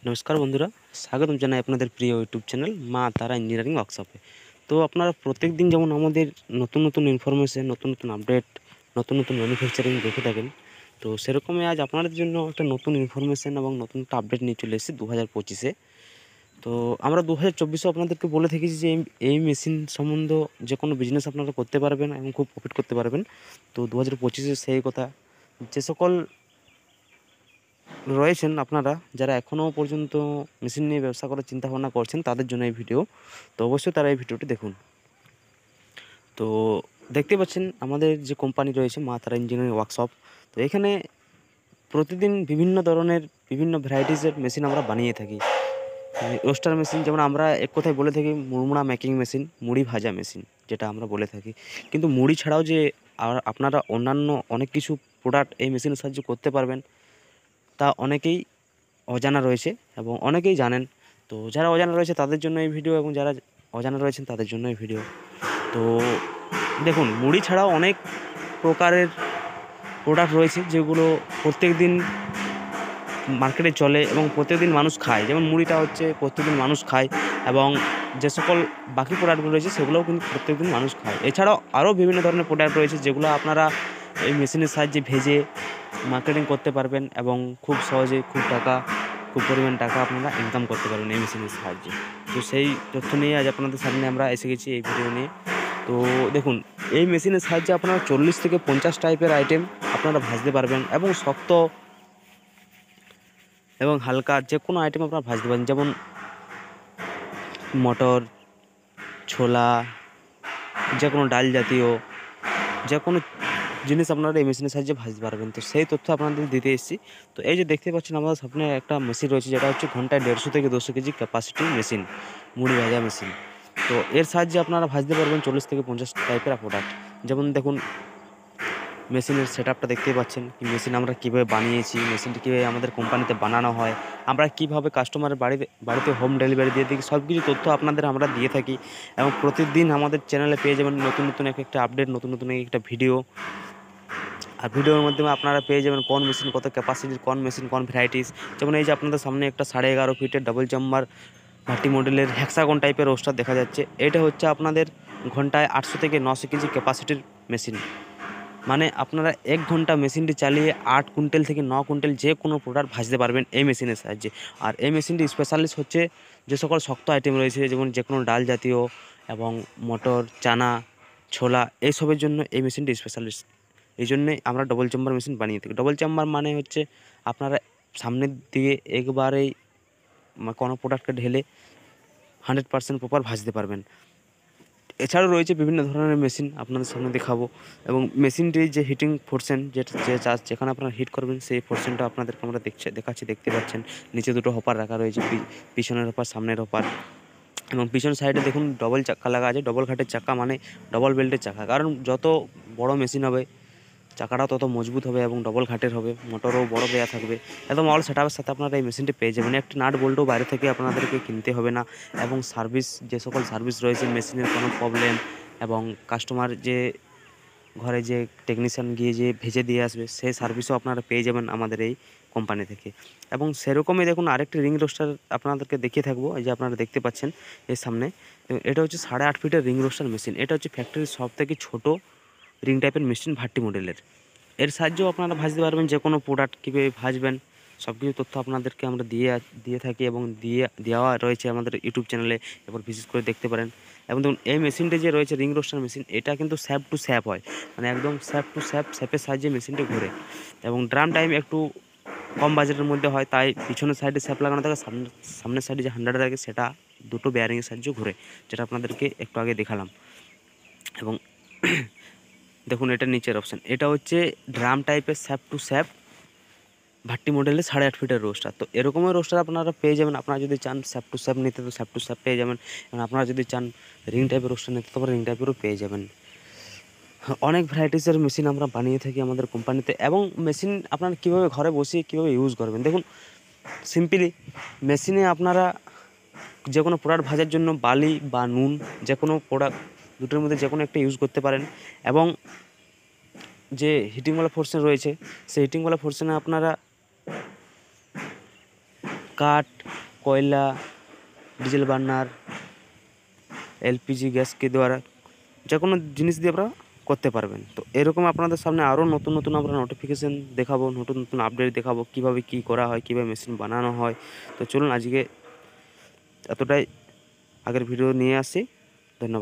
নমস্কার বন্ধুরা, স্বাগতম জানাই আপনাদের প্রিয় ইউটিউব চ্যানেল মা তারা ইঞ্জিনিয়ারিং ওয়ার্কশপে। তো আপনারা প্রত্যেক দিন যেমন আমাদের নতুন নতুন ইনফরমেশন, নতুন নতুন আপডেট, নতুন নতুন ম্যানুফ্যাকচারিং দেখে থাকেন, তো সেরকমই আজ আপনাদের জন্য একটা নতুন ইনফরমেশন এবং নতুন একটা আপডেট নিয়ে চলে এসেছি 2025-এ। তো আমরা 2024-এও আপনাদেরকে বলে থেকেছি যে এই মেশিন সম্বন্ধ যে কোনো বিজনেস আপনারা করতে পারবেন এবং খুব প্রফিট করতে পারবেন। তো 2025-এ সেই কথা যে সকল রয়েছেন আপনারা যারা এখনও পর্যন্ত মেশিন নিয়ে ব্যবসা করার চিন্তাভাবনা করছেন, তাদের জন্য এই ভিডিও। তো অবশ্যই তারা এই ভিডিওটি দেখুন। তো দেখতে পাচ্ছেন আমাদের যে কোম্পানি রয়েছে মা তারা ইঞ্জিনিয়ারিং ওয়ার্কশপ। তো এখানে প্রতিদিন বিভিন্ন ধরনের বিভিন্ন ভ্যারাইটিসের মেশিন আমরা বানিয়ে থাকি। রোস্টার মেশিন, যেমন আমরা এক কথায় বলে থাকি মুড়মুড়া মেকিং মেশিন, মুড়ি ভাজা মেশিন যেটা আমরা বলে থাকি। কিন্তু মুড়ি ছাড়াও যে আপনারা অন্যান্য অনেক কিছু প্রোডাক্ট এই মেশিনের সাহায্যে করতে পারবেন, তা অনেকেই অজানা রয়েছে এবং অনেকেই জানেন। তো যারা অজানা রয়েছে তাদের জন্য এই ভিডিও, এবং যারা অজানা রয়েছেন তাদের জন্য এই ভিডিও। তো দেখুন, মুড়ি ছাড়াও অনেক প্রকারের প্রোডাক্ট রয়েছে যেগুলো প্রত্যেক দিন মার্কেটে চলে এবং প্রত্যেকদিন মানুষ খায়। যেমন মুড়িটা হচ্ছে প্রত্যেকদিন মানুষ খায়, এবং যে সকল বাকি প্রোডাক্টগুলো রয়েছে সেগুলোও কিন্তু প্রত্যেকদিন মানুষ খায়। এছাড়াও আরও বিভিন্ন ধরনের প্রোডাক্ট রয়েছে যেগুলো আপনারা এই মেশিনের সাহায্যে ভেজে মার্কেটিং করতে পারবেন এবং খুব সহজে খুব পরিমাণ টাকা আপনারা ইনকাম করতে পারবেন এই মেশিনের সাহায্যে। তো সেই তথ্য নিয়ে আজ আপনাদের সামনে আমরা এসে গেছি এই ভিডিও নিয়ে। তো দেখুন, এই মেশিনের সাহায্যে আপনারা 40 থেকে 50 টাইপের আইটেম আপনারা ভাজতে পারবেন, এবং শক্ত এবং হালকা যে কোনো আইটেম আপনারা ভাজতে পারেন। যেমন মটর, ছোলা, যে কোনো ডাল জাতীয় যে কোনো জিনিস আপনারা এই মেশিনের সাহায্যে ভাজতে পারবেন। তো সেই তথ্য আপনাদের দিতে এসেছি। তো এই যে দেখতে পাচ্ছেন আমাদের সামনে একটা মেশিন রয়েছে, যেটা হচ্ছে ঘন্টায় 150 থেকে 200 কেজি ক্যাপাসিটি মেশিন, মুড়ি ভাজা মেশিন। তো এর সাহায্যে আপনারা ভাজতে পারবেন 40 থেকে 50 টাইপের প্রোডাক্ট। যেমন দেখুন, মেশিনের সেটআপটা দেখতেই পাচ্ছেন, কি মেশিন আমরা কীভাবে বানিয়েছি, মেশিনটি কীভাবে আমাদের কোম্পানিতে বানানো হয়, আমরা কীভাবে কাস্টমারের বাড়িতে হোম ডেলিভারি দিয়ে থাকি, সব কিছু তথ্য আপনাদের আমরা দিয়ে থাকি। এবং প্রতিদিন আমাদের চ্যানেলে পেয়ে যাবেন নতুন নতুন একটা আপডেট, নতুন নতুন একটা ভিডিও। আর ভিডিওর মাধ্যমে আপনারা পেয়ে যাবেন কোন মেশিন কত ক্যাপাসিটির, কোন মেশিন কোন ভ্যারাইটিস। যেমন এই যে আপনাদের সামনে একটা 11.5 ফিটের ডাবল চেম্বার ভাটি মডেলের হ্যাক্সাগন টাইপের রোস্টার দেখা যাচ্ছে। এটা হচ্ছে আপনাদের ঘন্টায় 800 থেকে 900 কেজি ক্যাপাসিটির মেশিন। মানে আপনারা 1 ঘন্টা মেশিনটি চালিয়ে 8 কুইন্টাল থেকে 9 কুইন্টাল যে কোনো প্রোডাক্ট ভাজতে পারবেন এই মেশিনের সাহায্যে। আর এই মেশিনটি স্পেশালিস্ট হচ্ছে যে সকল শক্ত আইটেম রয়েছে, যেমন যে কোনো ডাল জাতীয় এবং মটর, চানা, ছোলা, এইসবের জন্য এই মেশিনটি স্পেশালিস্ট। এই জন্যেই আমরা ডবল চেম্বার মেশিন বানিয়ে থাকি। ডবল চেম্বার মানে হচ্ছে আপনারা সামনের দিকে একবারেই কোনো প্রোডাক্টকে ঢেলে 100% প্রপার ভাজতে পারবেন। এছাড়াও রয়েছে বিভিন্ন ধরনের মেশিন আপনাদের সামনে দেখাবো, এবং মেশিনটির যে হিটিং পোরশন, যেখানে আপনারা হিট করবেন সেই পোরশনটা আপনাদেরকে আমরা দেখাচ্ছি, দেখতে পাচ্ছেন। নিচে দুটো হপার রাখা রয়েছে, পিছনের হপার, সামনের হপার। এবং পিছন সাইডে দেখুন ডবল চাক্কা লাগা আছে। ডবল খাটের চাক্কা মানে ডবল বেল্টের চাকা, কারণ যত বড় মেশিন হবে চাকাটাও তত মজবুত হবে এবং ডবল ঘাটের হবে, মোটরও বড় দেওয়া থাকবে। একদম অল সেটআপের সাথে আপনারা এই মেশিনটি পেয়ে যাবেন। একটি নাট বল্টও বাইরে থেকে আপনাদেরকে কিনতে হবে না। এবং সার্ভিস, যে সকল সার্ভিস রয়েছে, মেশিনের কোনো প্রবলেম এবং কাস্টমার যে ঘরে যে টেকনিশিয়ান গিয়ে যে ভেজে দিয়ে আসবে, সেই সার্ভিসও আপনারা পেয়ে যাবেন আমাদের এই কোম্পানি থেকে। এবং সেরকমই দেখুন আরেকটি রিং রোস্টার আপনাদেরকে দেখিয়ে থাকবো, এই যে আপনারা দেখতে পাচ্ছেন এর সামনে। এটা হচ্ছে 8.5 ফিটের রিং রোস্টার মেশিন। এটা হচ্ছে ফ্যাক্টরির সব থেকে ছোটো রিং টাইপের মেশিন, ভাট্টি মডেলের। এর সাহায্যেও আপনারা ভাজতে পারবেন যে কোনো প্রোডাক্ট, কীভাবে ভাজবেন সব কিছু তথ্য আপনাদেরকে আমরা দিয়ে থাকি, এবং দেওয়া রয়েছে আমাদের ইউটিউব চ্যানেলে, এবার ভিজিট করে দেখতে পারেন। এবং দেখুন এই মেশিনটি যে রয়েছে রিং রোস্টার মেশিন, এটা কিন্তু স্যাপ টু স্যাপ হয়, মানে একদম স্যাপ টু স্যাপের সাহায্যে মেশিনটি ঘুরে। এবং ড্রাম টাইম একটু কম বাজেটের মধ্যে হয়, তাই পিছনের সাইডে স্যাপ লাগানো থাকে, সামনের সাইডে যে হ্যান্ডারটা থাকে সেটা দুটো বেয়ারিংয়ের সাহায্যে ঘুরে, যেটা আপনাদেরকে একটু আগে দেখালাম। এবং দেখুন এটা নিচের অপশান, এটা হচ্ছে ড্রাম টাইপের স্যাপ টু স্যাপ ভাট্টি মডেলের 8.5 ফিটের রোস্টার। তো এরকমই রোস্টার আপনারা পেয়ে যাবেন। আপনারা যদি চান স্যাপ টু স্যাপ নিতে, তো স্যাপ টু স্যাপ পেয়ে যাবেন। এবং আপনারা যদি চান রিং টাইপের রোস্টার নিতে, তবে রিং টাইপেরও পেয়ে যাবেন। অনেক ভ্যারাইটিসের মেশিন আমরা বানিয়ে থাকি আমাদের কোম্পানিতে। এবং মেশিন আপনারা কীভাবে ঘরে বসিয়ে কীভাবে ইউজ করবেন, দেখুন সিম্পলি মেশিনে আপনারা যে কোনো প্রোডাক্ট ভাজার জন্য বালি বা নুন, যে কোনো প্রোডাক্ট দুটোর মধ্যে যে কোনো একটা ইউজ করতে পারেন। এবং যে হিটিংওয়ালা পোরশন রয়েছে, সেই হিটিংওয়ালা পোরশনে আপনারা কাঠ, কয়লা, ডিজেল বার্নার, এলপিজি গ্যাসকে দ্বারা যে কোনো জিনিস দিয়ে আপনারা করতে পারবেন। তো এরকম আপনাদের সামনে আরও নতুন নতুন আমরা নোটিফিকেশান দেখাবো, নতুন নতুন আপডেট দেখাবো, কীভাবে কী করা হয়, কীভাবে মেশিন বানানো হয়। তো চলুন আজকে এতটাই, আগের ভিডিও নিয়ে আসি। ধন্যবাদ।